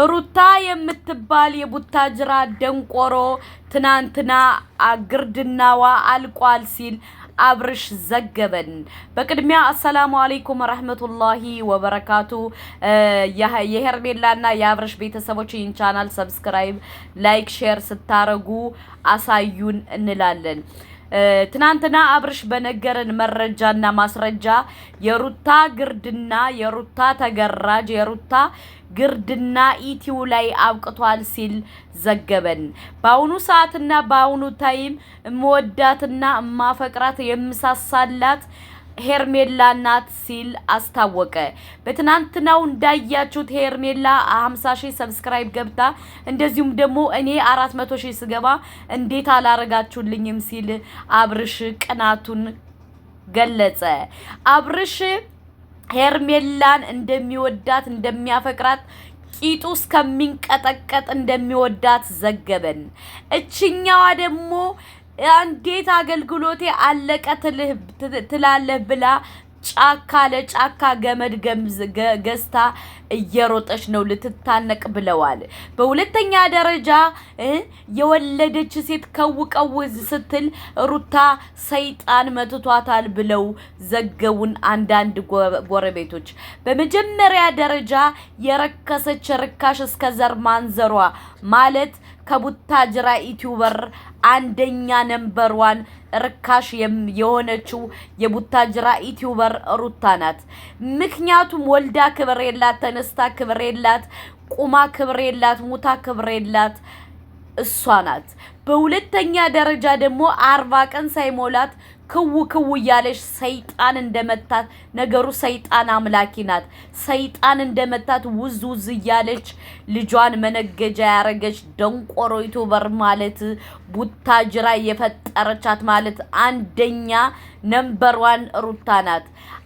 ሩታ የምትባል የቡታጅራ ደንቆሮ ትናንትና ግርድናዋ አልቋል ሲል አብርሽ ዘገበን። በቅድሚያ አሰላሙ አለይኩም ወራህመቱላሂ ወበረካቱ። የሄርሜላና የአብርሽ ቤተሰቦች ይህን ቻናል ሰብስክራይብ፣ ላይክ፣ ሼር ስታረጉ አሳዩን እንላለን። ትናንትና አብርሽ በነገረን መረጃና ማስረጃ የሩታ ግርድና የሩታ ተገራጅ የሩታ ግርድና ኢቲዩ ላይ አብቅቷል ሲል ዘገበን። በአሁኑ ሰዓትና በአሁኑ ታይም እምወዳትና እማፈቅራት የምሳሳላት ሄርሜላ ናት ሲል አስታወቀ። በትናንትናው እንዳያችሁት ሄርሜላ 50,000 ሰብስክራይብ ገብታ እንደዚሁም ደግሞ እኔ 400,000 ስገባ እንዴት አላረጋችሁልኝም ሲል አብርሽ ቅናቱን ገለጸ። አብርሽ ሄርሜላን እንደሚወዳት እንደሚያፈቅራት ቂጡ እስከሚንቀጠቀጥ እንደሚወዳት ዘገበን። እችኛዋ ደግሞ እንዴት አገልግሎቴ አለቀ ትላለህ ብላ ጫካ ለጫካ ገመድ ገዝታ እየሮጠች ነው ልትታነቅ ብለዋል። በሁለተኛ ደረጃ የወለደች ሴት ከውቀው ስትል ሩታ ሰይጣን መትቷታል ብለው ዘገቡን አንዳንድ ጎረቤቶች። በመጀመሪያ ደረጃ የረከሰች ርካሽ እስከ ዘር ማንዘሯ ማለት ከቡታጅራ ዩቲዩበር አንደኛ ነምበር 1 ርካሽ የሆነችው የቡታጅራ ዩቲዩበር ሩታ ናት። ምክንያቱም ወልዳ ክብር የላት፣ ተነስታ ክብር የላት፣ ቁማ ክብር የላት፣ ሙታ ክብር የላት እሷ ናት። በሁለተኛ ደረጃ ደግሞ 40 ቀን ሳይሞላት ክው እያለች ሰይጣን እንደመታት ነገሩ ሰይጣን አምላኪ ናት። ሰይጣን እንደመታት ውዝ እያለች ልጇን መነገጃ ያረገች ደንቆሮ ዩቲዩበር ማለት ቡታጅራ የፈጠረቻት ማለት አንደኛ ነምበር 1 ሩታ ናት።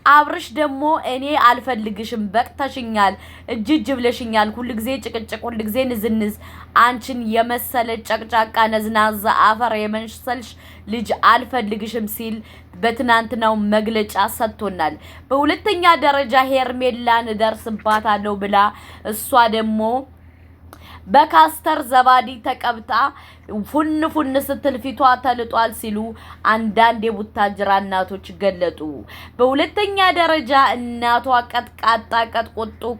አብርሽ ደግሞ እኔ አልፈልግሽም፣ በቅተሽኛል፣ እጅ ብለሽኛል፣ ሁሉ ጊዜ ጭቅጭቅ፣ ሁሉ ጊዜ ንዝንዝ፣ አንቺን የመሰለ ጨቅጫቃ ነዝናዛ አፈር የመንሰልሽ ልጅ አልፈልግሽም ሲል በትናንትናው መግለጫ ሰጥቶናል። በሁለተኛ ደረጃ ሄርሜላን ደርስባታለሁ ብላ እሷ ደግሞ በካስተር ዘባዲ ተቀብታ ፉን ስትል ፊቷ ተልጧል ሲሉ አንዳንድ የቡታጅራ እናቶች ገለጡ። በሁለተኛ ደረጃ እናቷ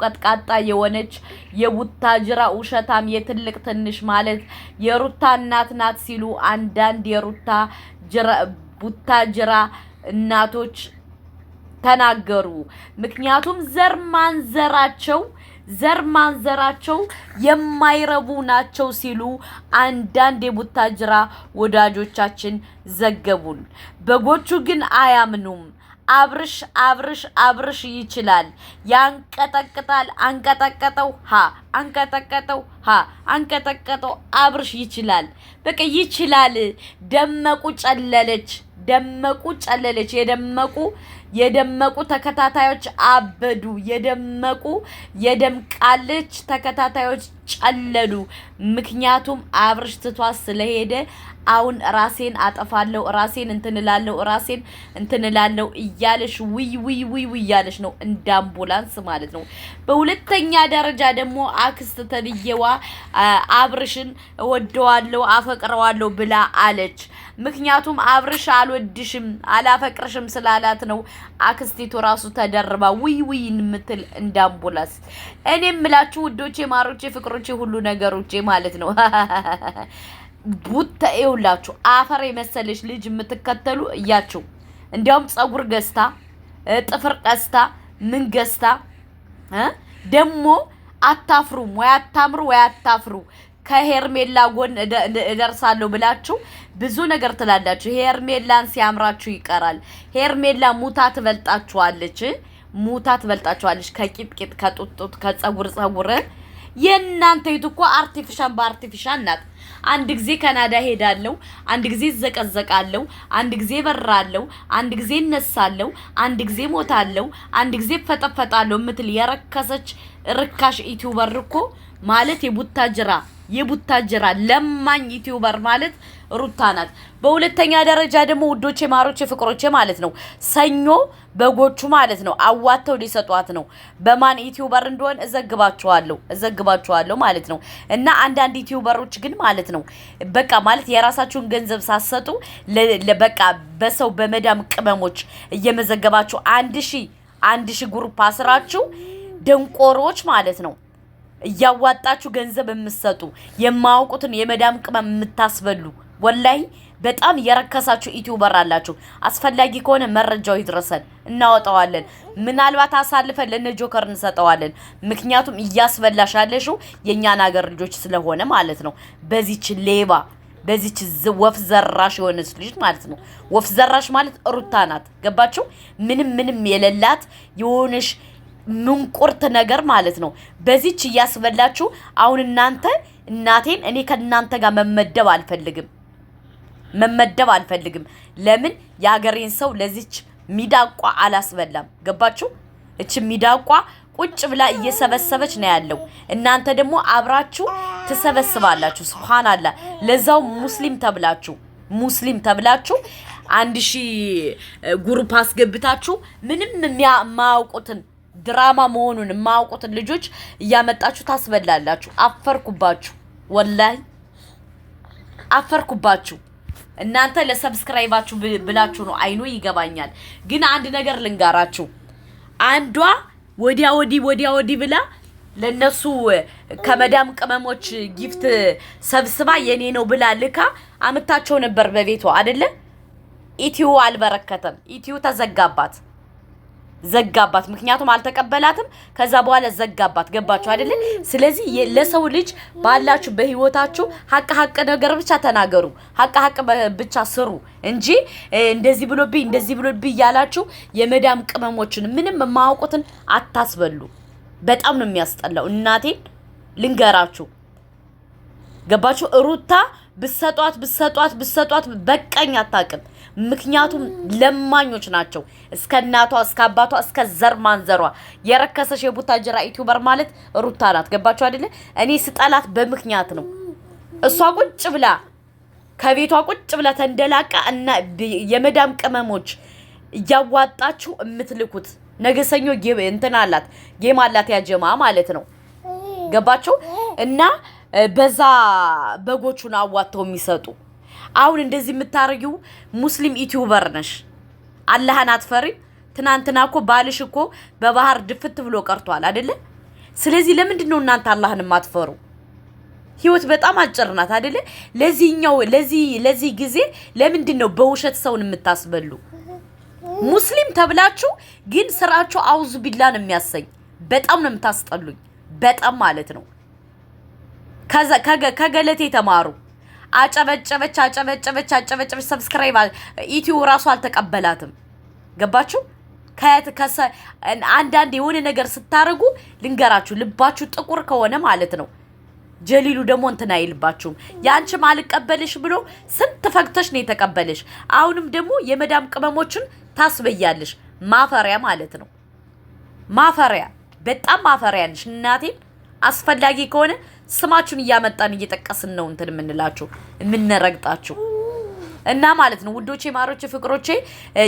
ቀጥቃጣ የሆነች የቡታጅራ ውሸታም የትልቅ ትንሽ ማለት የሩታ እናት ናት ሲሉ አንዳንድ የሩታ ቡታጅራ እናቶች ተናገሩ። ምክንያቱም ዘር ማንዘራቸው የማይረቡ ናቸው ሲሉ አንዳንድ የቡታጅራ ወዳጆቻችን ዘገቡን። በጎቹ ግን አያምኑም። አብርሽ ይችላል፣ ያንቀጠቅጣል፣ አንቀጠቀጠው አብርሽ ይችላል፣ በቃ ይችላል። ደመቁ ጨለለች። የደመቁ ተከታታዮች አበዱ። የደምቃለች ተከታታዮች ጨለሉ። ምክንያቱም አብርሽ ትቷስ ስለሄደ አሁን ራሴን አጠፋለሁ፣ ራሴን እንትንላለሁ እያለሽ ውይ እያለሽ ነው፣ እንደ አምቡላንስ ማለት ነው። በሁለተኛ ደረጃ ደግሞ አክስት ተልየዋ አብርሽን እወደዋለሁ አፈቅረዋለሁ ብላ አለች። ምክንያቱም አብርሽ አልወድሽም አላፈቅርሽም ስላላት ነው አክስቲቱ ራሱ ተደርባ ውይ እንምትል እንደ አምቡላንስ። እኔ ምላችሁ ውዶቼ፣ ማሮቼ፣ ፍቅሮቼ፣ ሁሉ ነገሮቼ ማለት ነው ቡታ ይውላችሁ አፈር የመሰለሽ ልጅ የምትከተሉ እያችሁ እንዲያውም ጸጉር ገዝታ ጥፍር ቀስታ ምን ገዝታ ደሞ አታፍሩም ወይ አታምሩ ወይ አታፍሩ። ከሄርሜላ ጎን እደርሳለሁ ብላችሁ ብዙ ነገር ትላላችሁ። ሄርሜላን ሲያምራችሁ ይቀራል። ሄርሜላ ሙታ ትበልጣችኋለች ከቂጥቂጥ ከጡጥ ከጸጉር የናንተ እኮ አርቲፊሻል በአርቲፊሻል ናት። አንድ ጊዜ ካናዳ ሄዳለሁ፣ አንድ ጊዜ ዘቀዘቃለሁ፣ አንድ ጊዜ በራለሁ፣ አንድ ጊዜ እነሳለሁ፣ አንድ ጊዜ ሞታለሁ፣ አንድ ጊዜ ፈጠፈጣለሁ ምትል የረከሰች ርካሽ ዩቲዩበር እኮ ማለት የቡታጅራ ለማኝ ዩቲዩበር ማለት ሩታ ናት። በሁለተኛ ደረጃ ደግሞ ውዶቼ ማሮቼ ፍቅሮቼ ማለት ነው ሰኞ በጎቹ ማለት ነው አዋተው ሊሰጧት ነው። በማን ዩቲዩበር እንደሆነ እዘግባችኋለሁ ማለት ነው። እና አንዳንድ ዩቲዩበሮች ግን ማለት ነው በቃ ማለት የራሳችሁን ገንዘብ ሳሰጡ በቃ በሰው በመዳም ቅመሞች እየመዘገባችሁ 1000 ግሩፕ አስራችሁ ደንቆሮች ማለት ነው እያዋጣችሁ ገንዘብ የምትሰጡ የማያውቁትን የመዳም ቅመም የምታስበሉ ወላይ በጣም የረከሳችሁ ዩቲዩበር አላችሁ። አስፈላጊ ከሆነ መረጃው ይድረሰን እናወጣዋለን። ምናልባት አሳልፈን ለነጆከር እንሰጠዋለን። ምክንያቱም እያስበላሽ ያለሽው የኛን ሀገር ልጆች ስለሆነ ማለት ነው። በዚች ሌባ በዚች ወፍ ዘራሽ የሆነች ልጅ ማለት ነው። ወፍ ዘራሽ ማለት ሩታ ናት። ገባችሁ? ምንም የሌላት የሆነሽ ምንቁርት ነገር ማለት ነው። በዚች እያስበላችሁ አሁን እናቴን እኔ ከእናንተ ጋር መመደብ አልፈልግም። ለምን የሀገሬን ሰው ለዚች ሚዳቋ አላስበላም። ገባችሁ? እቺ ሚዳቋ ቁጭ ብላ እየሰበሰበች ነው ያለው። እናንተ ደግሞ አብራችሁ ትሰበስባላችሁ። ሱብሃንአላህ። ለዛው ሙስሊም ተብላችሁ 1000 ግሩፕ አስገብታችሁ ምንም የማያውቁትን ድራማ መሆኑን የማያውቁትን ልጆች እያመጣችሁ ታስበላላችሁ። አፈርኩባችሁ፣ ወላሂ አፈርኩባችሁ። እናንተ ለሰብስክራይባችሁ ብላችሁ ነው። አይኑ ይገባኛል። ግን አንድ ነገር ልንጋራችሁ። አንዷ ወዲያ ወዲ ብላ ለነሱ ከመዳም ቅመሞች ጊፍት ሰብስባ የኔ ነው ብላ ልካ አመጣቸው ነበር በቤቷ አይደለ? ኢትዮ አልበረከተም። ኢትዮ ተዘጋባት። ምክንያቱም አልተቀበላትም። ከዛ በኋላ ዘጋባት። ገባችሁ አይደለ? ስለዚህ ለሰው ልጅ ባላችሁ በህይወታችሁ ሀቅ ነገር ብቻ ተናገሩ። ሀቅ ብቻ ስሩ እንጂ እንደዚህ ብሎብኝ ያላችሁ የመዳም ቅመሞችን ምንም የማያውቁትን አታስበሉ። በጣም ነው የሚያስጠላው። እናቴን ልንገራችሁ። ገባችሁ? ሩታ ብሰጧት በቀኝ አታውቅም። ምክንያቱም ለማኞች ናቸው። እስከ እናቷ እስከ አባቷ እስከ ዘር ማንዘሯ የረከሰሽ የቡታጅራ ዩቲዩበር ማለት ሩታ ናት። ገባችሁ አይደለ? እኔ ስጠላት በምክንያት ነው። እሷ ቁጭ ብላ ከቤቷ ቁጭ ብላ ተንደላቃ እና የመዳም ቅመሞች እያዋጣችሁ የምትልኩት ነገሰኞ እንትን አላት ጌም አላት ያጀማ ማለት ነው። ገባችሁ? እና በዛ በጎቹን አዋጣው የሚሰጡ አሁን እንደዚህ የምታረጊው ሙስሊም ዩቲዩበር ነሽ። አላህን አትፈሪ? ትናንትና እኮ ባልሽ እኮ በባህር ድፍት ብሎ ቀርቷል አይደለ? ስለዚህ ለምንድን ነው እናንተ አላህን ማትፈሩ? ህይወት በጣም አጭር ናት አይደለ? ለዚህ ጊዜ ለምንድን ነው በውሸት ሰውን የምታስበሉ? ሙስሊም ተብላችሁ ግን ስራችሁ አውዙ ቢላ ነው የሚያሰኝ። በጣም ነው የምታስጠሉኝ። በጣም ማለት ነው። ከገለቴ ተማሩ። አጨበጨበች ሰብስክራይብ ኢትዮ ራሱ አልተቀበላትም። ገባችሁ? አንዳንድ የሆነ ነገር ስታረጉ ልንገራችሁ፣ ልባችሁ ጥቁር ከሆነ ማለት ነው ጀሊሉ ደግሞ እንትን አይልባችሁም። ያንቺም አልቀበልሽ ብሎ ስንት ፈግተሽ ነው የተቀበለሽ። አሁንም ደግሞ የመዳም ቅመሞችን ታስበያለሽ። ማፈሪያ ማለት ነው። ማፈሪያ፣ በጣም ማፈሪያ ነሽ እናቴን። አስፈላጊ ከሆነ ስማችሁን እያመጣን እየጠቀስን ነው እንትን የምንላችሁ የምንረግጣችሁ እና ማለት ነው። ውዶቼ ማሮቼ ፍቅሮቼ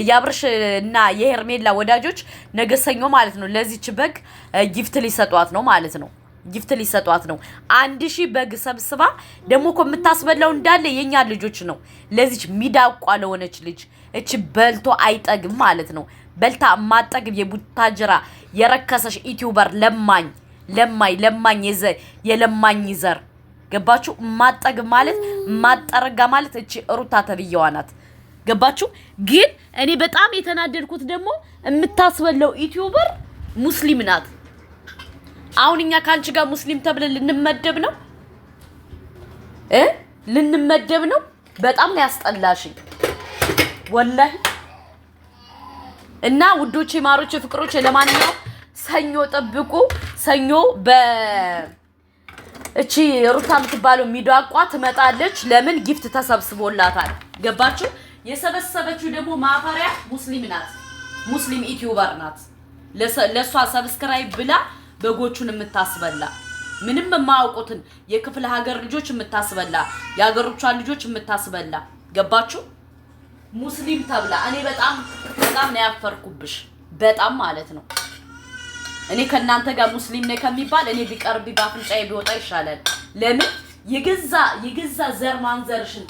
ያብርሽ እና የሄርሜላ ወዳጆች ነገ ሰኞ ማለት ነው ለዚች በግ ጊፍት ሊሰጧት ነው ማለት ነው። 1000 በግ ሰብስባ ደግሞ እኮ የምታስበላው እንዳለ የኛ ልጆች ነው። ለዚች ሚዳቋ ለሆነች ልጅ እቺ በልቶ አይጠግም ማለት ነው። በልታ ማጠግብ የቡታጅራ የረከሰሽ ዩቲዩበር ለማኝ የለማኝ ዘር ገባችሁ? ማጠግብ ማለት ማጠረጋ ማለት እቺ ሩታ ተብየዋ ናት። ገባችሁ? ግን እኔ በጣም የተናደድኩት ደግሞ የምታስበላው ዩቲዩበር ሙስሊም ናት። አሁን እኛ ካንቺ ጋር ሙስሊም ተብለን ልንመደብ ነው። በጣም ያስጠላሽኝ ወላሂ። እና ውዶቼ ማሮቼ ፍቅሮቼ ለማንኛውም ሰኞ ጠብቁ። ሰኞ እቺ ሩታ የምትባለው ሚዳቋ ትመጣለች። ለምን ጊፍት ተሰብስቦላታል። ገባችሁ? የሰበሰበችው ደግሞ ማፈሪያ ሙስሊም ናት። ሙስሊም ዩቲዩበር ናት። ለሷ ሰብስክራይብ ብላ በጎቹን የምታስበላ ምንም የማያውቁትን የክፍለ ሀገር ልጆች የምታስበላ የሀገሮቿን ልጆች የምታስበላ ገባችሁ? ሙስሊም ተብላ እኔ በጣም ነው ያፈርኩብሽ በጣም ማለት ነው። እኔ ከናንተ ጋር ሙስሊም ነኝ ከሚባል እኔ ቢቀርብ ባፍንጫዬ ቢወጣ ይሻላል። ለምን የገዛ ዘር ማንዘርሽን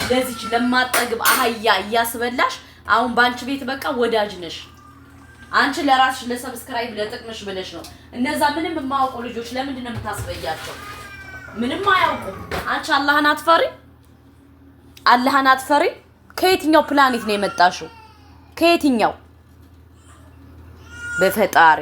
ለዚች ለማጠግብ አህያ እያስበላሽ አሁን ባንቺ ቤት በቃ ወዳጅ ነሽ አንቺ ለራስሽ ለሰብስክራይብ ለጥቅምሽ ብለሽ ነው። እነዛ ምንም የማያውቁ ልጆች ለምንድን ነው የምታስበያቸው? ምንም አያውቁ። አንቺ አላህን አትፈሪ? ከየትኛው ፕላኔት ነው የመጣሽው? ከየትኛው? በፈጣሪ